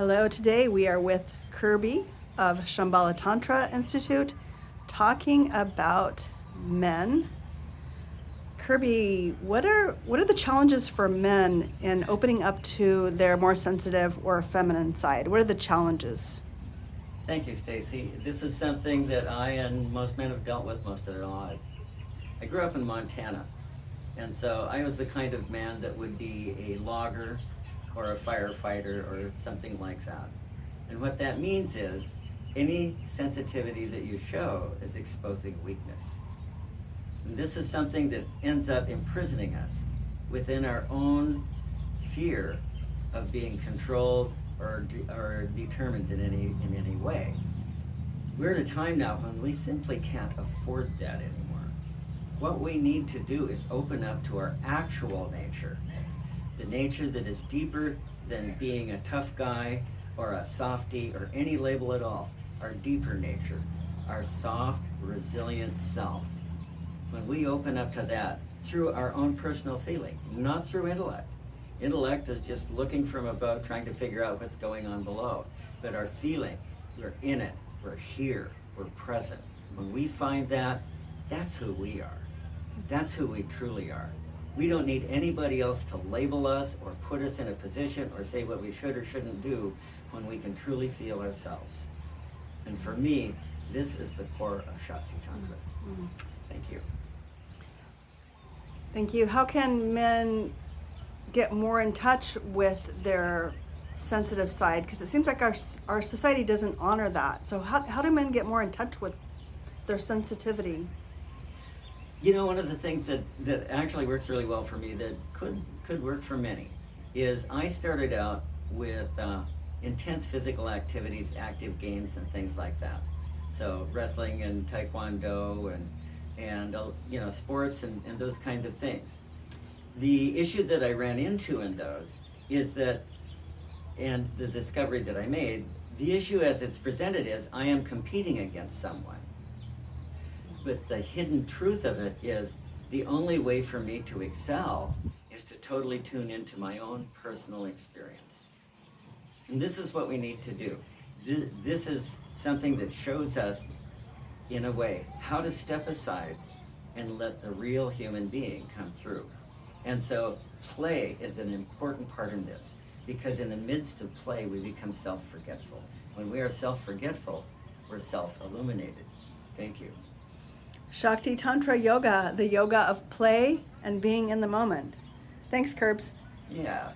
Hello, today we are with Kirby of Shambhala Tantra Institute talking about men. Kirby, what are the challenges for men in opening up to their more sensitive or feminine side? What are the challenges? Thank you, Stacy. This is something that I and most men have dealt with most of their lives. I grew up in Montana, and so I was the kind of man that would be a logger or a firefighter or something like that. And what that means is any sensitivity that you show is exposing weakness. And this is something that ends up imprisoning us within our own fear of being controlled or determined in any way. We're at a time now when we simply can't afford that anymore. What we need to do is open up to our actual nature, the nature that is deeper than being a tough guy or a softie or any label at all. Our deeper nature, our soft, resilient self. When we open up to that through our own personal feeling, not through intellect. Intellect is just looking from above, trying to figure out what's going on below. But our feeling, we're in it, we're here, we're present. When we find that, that's who we are. That's who we truly are. We don't need anybody else to label us or put us in a position or say what we should or shouldn't do when we can truly feel ourselves. And for me, this is the core of Shakti Tantra. Mm-hmm. Thank you. Thank you. How can men get more in touch with their sensitive side? Because it seems like our society doesn't honor that. So how do men get more in touch with their sensitivity? You know, one of the things that actually works really well for me that could work for many is I started out with intense physical activities, active games and things like that. So wrestling and taekwondo and you know, sports and those kinds of things. The issue that I ran into in those is that, and the discovery that I made, the issue as it's presented is I am competing against someone. But the hidden truth of it is the only way for me to excel is to totally tune into my own personal experience. And this is what we need to do. This is something that shows us, in a way, how to step aside and let the real human being come through. And so play is an important part in this, because in the midst of play, we become self-forgetful. When we are self-forgetful, we're self-illuminated. Thank you. Shakti Tantra Yoga, the yoga of play and being in the moment. Thanks, Curbs. Yeah.